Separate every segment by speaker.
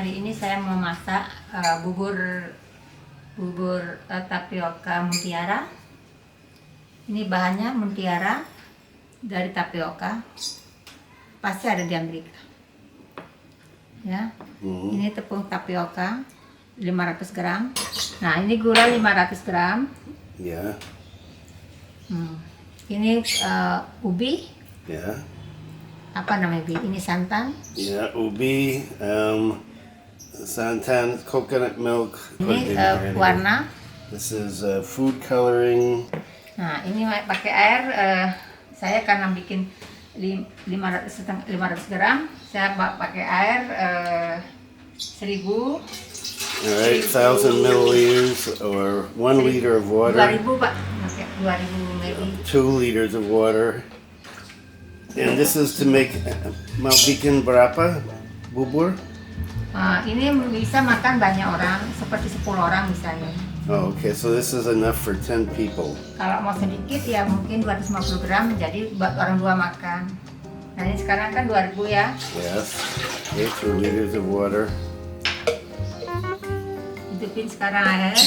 Speaker 1: Hari ini saya mau masak bubur tapioka mutiara. Ini bahannya mutiara dari tapioka. Pasti ada di Amerika. Ya. Ini tepung tapioka 500 gram. Nah, ini gula 500 gram.
Speaker 2: Ya.
Speaker 1: Ini ubi.
Speaker 2: Ya.
Speaker 1: Apa namanya, Bi? Ini santan.
Speaker 2: Ya, ubi, santan, coconut milk.
Speaker 1: Ini warna.
Speaker 2: This is food coloring.
Speaker 1: Nah, ini pakai air. Saya karena bikin 500 gram, saya pakai air 1000.
Speaker 2: Alright, 1,000 milliliters or 1 liter of water.
Speaker 1: 2000, Pak. Pakai 2000 ml.
Speaker 2: 2 liters of water. And this is to make, mau bikin berapa bubur?
Speaker 1: Ini bisa makan banyak orang, seperti 10 orang misalnya.
Speaker 2: Oh, okay, so this is enough for 10 people.
Speaker 1: Kalau mau sedikit ya mungkin 250 gram, jadi buat orang 2 makan. Nah, ini sekarang kan 2000 ya.
Speaker 2: Yes, okay, 2 liters of water.
Speaker 1: Hidupin sekarang air.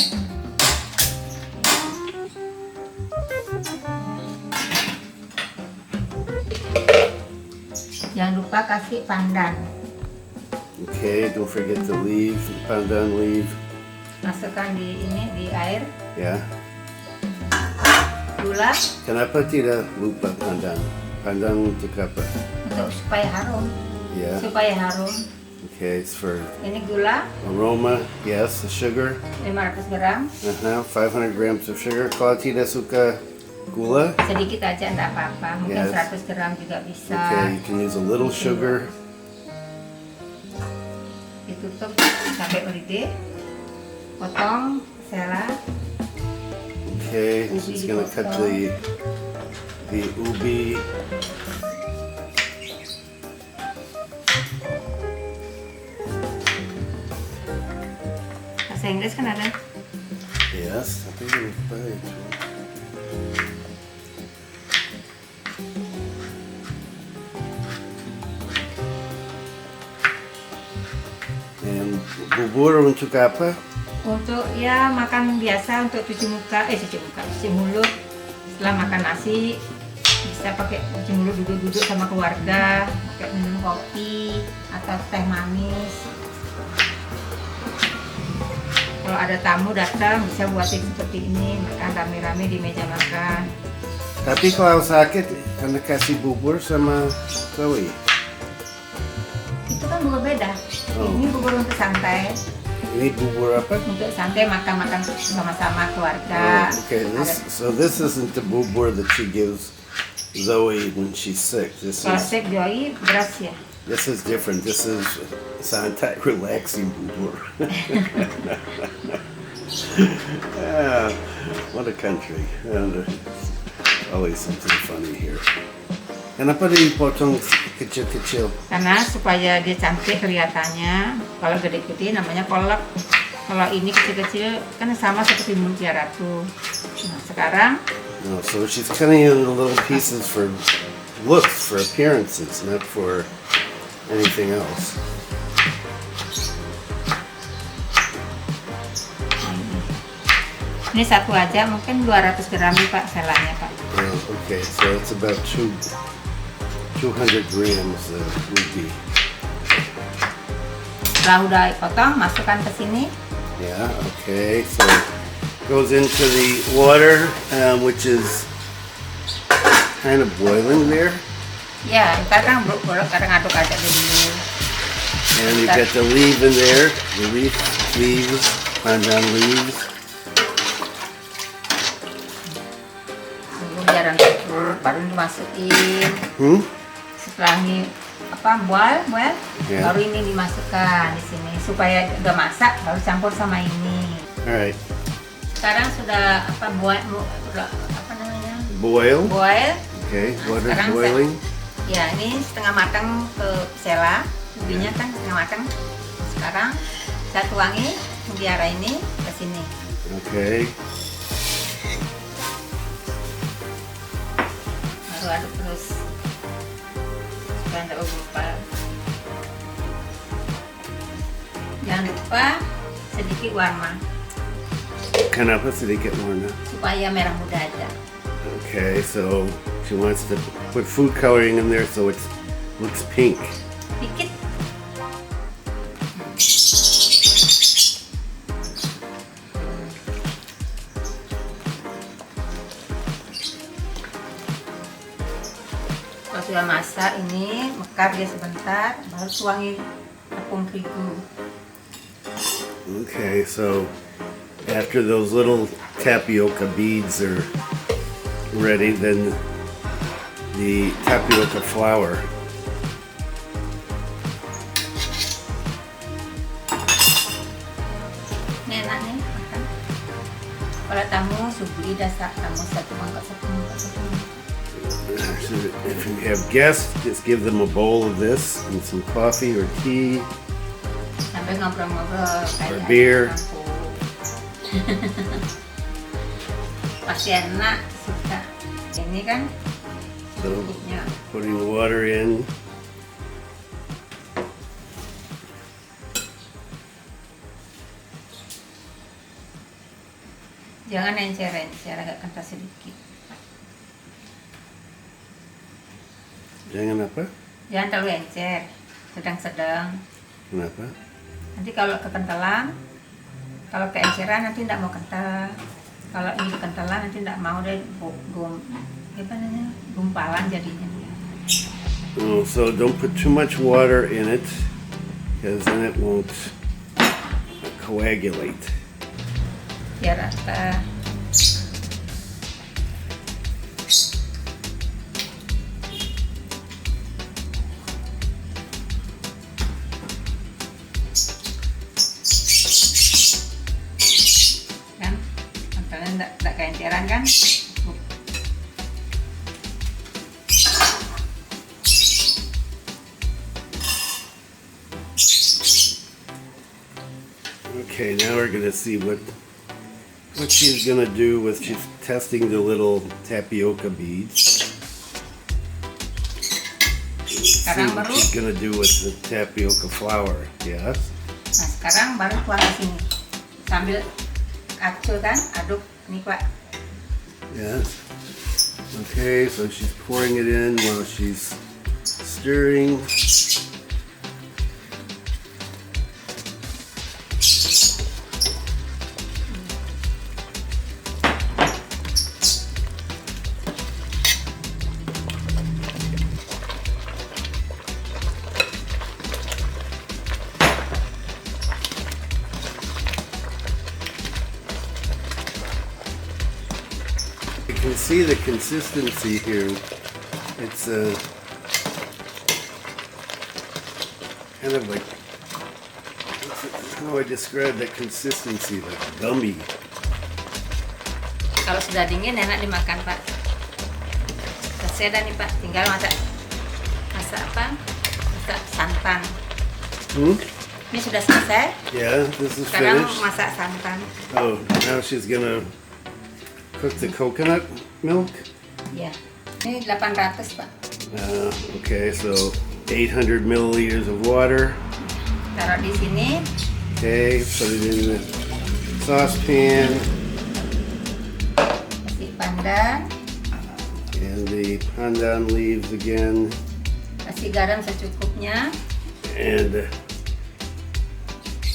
Speaker 1: Jangan lupa kasih pandan.
Speaker 2: Okay, don't forget the leaf, pandan leaf.
Speaker 1: Masukkan di air.
Speaker 2: Ya.
Speaker 1: Gula.
Speaker 2: Kenapa tidak lupa pandan? Pandan untuk apa?
Speaker 1: Untuk supaya harum.
Speaker 2: Yeah.
Speaker 1: Supaya harum.
Speaker 2: Okay, it's for
Speaker 1: Ini gula.
Speaker 2: aroma. Yes, the sugar.
Speaker 1: 500 gram.
Speaker 2: 500 grams of sugar. Kalau tidak suka gula,
Speaker 1: Sedikit aja enggak apa-apa. Mungkin
Speaker 2: Yes.
Speaker 1: 100 gram juga bisa.
Speaker 2: okay, you can use a little sugar.
Speaker 1: Ditutup sampai mendidih. Potong sela.
Speaker 2: Okay, so it's gonna cut the ubi.
Speaker 1: Bahasa Inggris kan ada.
Speaker 2: Yes, I think lupa itu. And bubur untuk apa?
Speaker 1: Untuk ya makan biasa, untuk cuci mulut. Setelah makan nasi bisa pakai cuci mulut, duduk-duduk sama keluarga, pakai minum kopi atau teh manis. Kalau ada tamu datang bisa buatin seperti ini, makan rame-rame di meja makan.
Speaker 2: Tapi kalau sakit, anda kasih bubur sama Chloe.
Speaker 1: Itu kan bubur beda.
Speaker 2: Oh.
Speaker 1: Ini bubur untuk santai.
Speaker 2: Ini bubur apa?
Speaker 1: Untuk santai makan-makan sama-sama keluarga.
Speaker 2: Okay, this isn't the bubur that she gives Zoe when she's sick.
Speaker 1: Kalau sek Joy beras ya.
Speaker 2: This is different. This is santai relaxing bubur. Ah, what a country. And always something funny here. Kenapa dipotong kecil-kecil?
Speaker 1: Karena supaya dia cantik kelihatannya. Kalau gede-gede namanya kolak. Kalau ini kecil-kecil kan sama seperti mutiara tuh. Nah, sekarang
Speaker 2: No, so she's cutting it into little pieces for looks, for appearances, not for anything else.
Speaker 1: ini satu aja mungkin 200 gram nih, Pak, selanya, Pak.
Speaker 2: Okay, so it's about 200 grams of ubi.
Speaker 1: Setelah udah potong, masukkan ke sini.
Speaker 2: Yeah, okay, so it goes into the water, which is kind of boiling there.
Speaker 1: Ya, ntar kan kadang aduk aja dulu.
Speaker 2: And you get the leaf in there, the leaves, pandan leaves.
Speaker 1: Tunggu biar empuk, baru dimasukin. Setelah ini boil,
Speaker 2: Yeah.
Speaker 1: baru ini dimasukkan di sini supaya udah masak, baru campur sama ini.
Speaker 2: Alright,
Speaker 1: Sekarang sudah boil. Boil.
Speaker 2: okay, water's
Speaker 1: Sekarang
Speaker 2: boiling.
Speaker 1: Ya, ini setengah matang ke sela, ubinya kan setengah matang. Sekarang saya tuangi mutiara ini ke sini.
Speaker 2: Okay.
Speaker 1: Baru aduk terus supaya tidak bergumpal. Jangan lupa sedikit warna
Speaker 2: Kenapa sedikit warna?
Speaker 1: supaya merah muda aja.
Speaker 2: Okay, so she wants to put food coloring in there so it looks pink.
Speaker 1: Dikit. Kalau sudah masak ini mekar dia sebentar, baru tuangin tepung terigu.
Speaker 2: Okay, so after those little tapioca beads are ready, then the tapioca flour.
Speaker 1: Ini enak nih makan. Kalau tamu subli dasak tamu satu mangkok.
Speaker 2: If you have guests, just give them a bowl of this and some coffee or tea.
Speaker 1: Sampai ngobrol-ngobrol
Speaker 2: Or
Speaker 1: kayak
Speaker 2: beer.
Speaker 1: pasti enak, suka. Ini kan
Speaker 2: So
Speaker 1: bubuknya.
Speaker 2: putting the water in.
Speaker 1: Jangan encer-encer, agak kental sedikit.
Speaker 2: Jangan apa?
Speaker 1: Jangan terlalu encer, sedang-sedang.
Speaker 2: Kenapa?
Speaker 1: Nanti kalau kekentalan, kalau keenceran nanti tidak mau kental. Kalau ini kekentalan nanti tidak mau deh gumpalan jadinya.
Speaker 2: Oh, so don't put too much water in it, because then it won't coagulate.
Speaker 1: Biar rata. Kan, kentalnya tidak keenceran kan?
Speaker 2: Okay, now we're gonna see what she's gonna do with, she's testing the little tapioca beads. See
Speaker 1: Sekarang
Speaker 2: what
Speaker 1: baru,
Speaker 2: she's gonna do with the tapioca flour. Yes.
Speaker 1: nah sekarang baru tuang ke sini. Sambil acuh kan, aduk nih Pak.
Speaker 2: Yes. Okay, so she's pouring it in while she's stirring. You can see the consistency here. It's kind of like, how do I describe that consistency? Like gummy.
Speaker 1: Kalau sudah dingin enak dimakan Pak. Selesai dah nih Pak, tinggal masak apa? Masak santan. Ini sudah selesai.
Speaker 2: Yeah, this is
Speaker 1: Sekarang
Speaker 2: finished.
Speaker 1: masak santan.
Speaker 2: Oh, now she's gonna cook the coconut milk.
Speaker 1: Ya, ini 800 Pak.
Speaker 2: Okay, so 800 milliliters of water.
Speaker 1: Taruh di sini.
Speaker 2: Okay, put it in the saucepan.
Speaker 1: Kasih pandan.
Speaker 2: And the pandan leaves again.
Speaker 1: Kasih garam secukupnya.
Speaker 2: And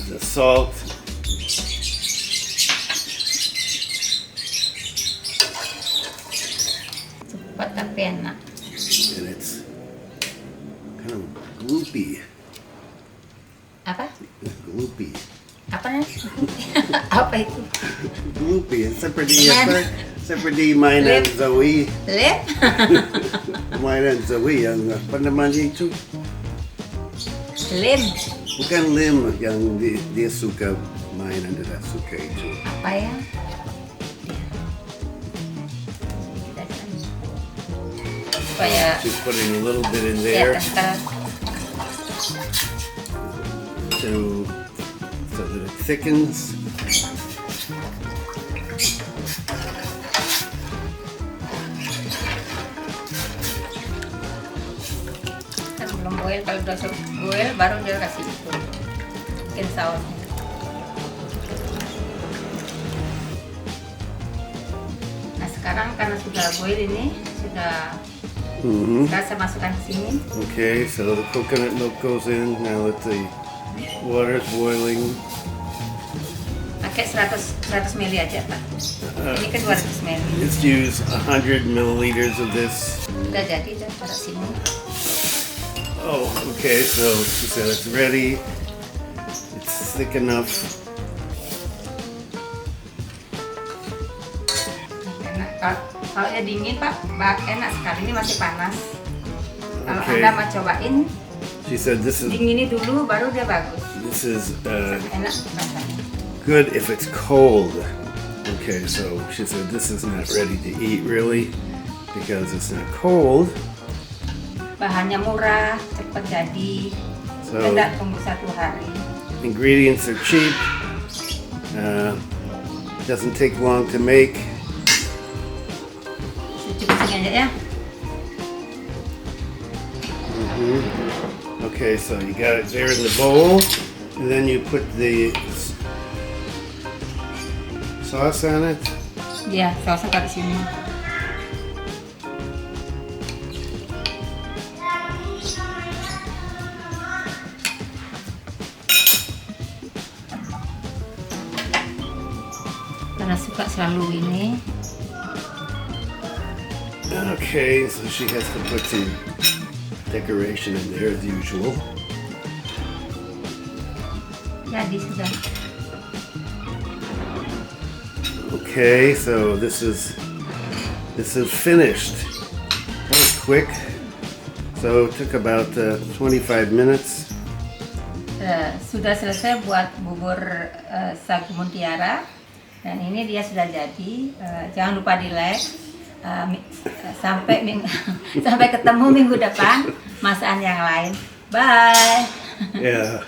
Speaker 2: the salt.
Speaker 1: Cepat tapi enak.
Speaker 2: And it's kind of gloopy.
Speaker 1: Apa?
Speaker 2: Gloopy.
Speaker 1: Apa nih? Apa itu?
Speaker 2: Gloopy. Seperti
Speaker 1: Man.
Speaker 2: seperti mainan
Speaker 1: Lip.
Speaker 2: Zoe.
Speaker 1: Lem?
Speaker 2: Mainan Zoe yang apa namanya itu?
Speaker 1: Lem.
Speaker 2: Bukan Lim yang dia suka mainan, dia suka itu.
Speaker 1: Apa ya? Supaya
Speaker 2: She's putting a little bit in
Speaker 1: ya
Speaker 2: there
Speaker 1: kental.
Speaker 2: so that it thickens.
Speaker 1: Kan belum boil, kalau udah boil baru dia kasih itu. bikin sausnya. Nah sekarang karena sudah boil ini, sudah saya masukkan ke sini.
Speaker 2: Okay, so the coconut milk goes in. Now let the water's boiling.
Speaker 1: Pakai 100 ml aja Pak. Ini kan 200 ml.
Speaker 2: Let's use 100 milliliters of this.
Speaker 1: Udah jadi, udah taruh sini.
Speaker 2: Oh, okay, so she said it's ready. It's thick enough.
Speaker 1: Enak. Kalau ya dingin Pak, enak sekali. Ini masih panas. Kalau
Speaker 2: Okay.
Speaker 1: Anda mau cobain,
Speaker 2: She said this is
Speaker 1: dingin dulu baru dia bagus.
Speaker 2: enak
Speaker 1: Enak rasanya.
Speaker 2: good if it's cold. Okay, so she said this is not ready to eat really because it's not cold.
Speaker 1: Bahannya murah, cepat jadi.
Speaker 2: So
Speaker 1: Tidak tunggu 1 hari.
Speaker 2: ingredients are cheap. Doesn't take long to make.
Speaker 1: Cukup segini aja ya.
Speaker 2: Okay, so you got it there in the bowl, and then you put the sauce on it.
Speaker 1: Iya, sausnya taruh sini. Karena suka selalu ini.
Speaker 2: Okay, so she has to put the decoration in there as usual.
Speaker 1: Jadi sudah.
Speaker 2: Okay, so this is finished. That was quick. So it took about 25 minutes.
Speaker 1: Sudah selesai buat bubur sagu Mutiara, dan ini dia sudah jadi. Jangan lupa di like. Sampai sampai ketemu minggu depan masakan yang lain. Bye.
Speaker 2: Yeah.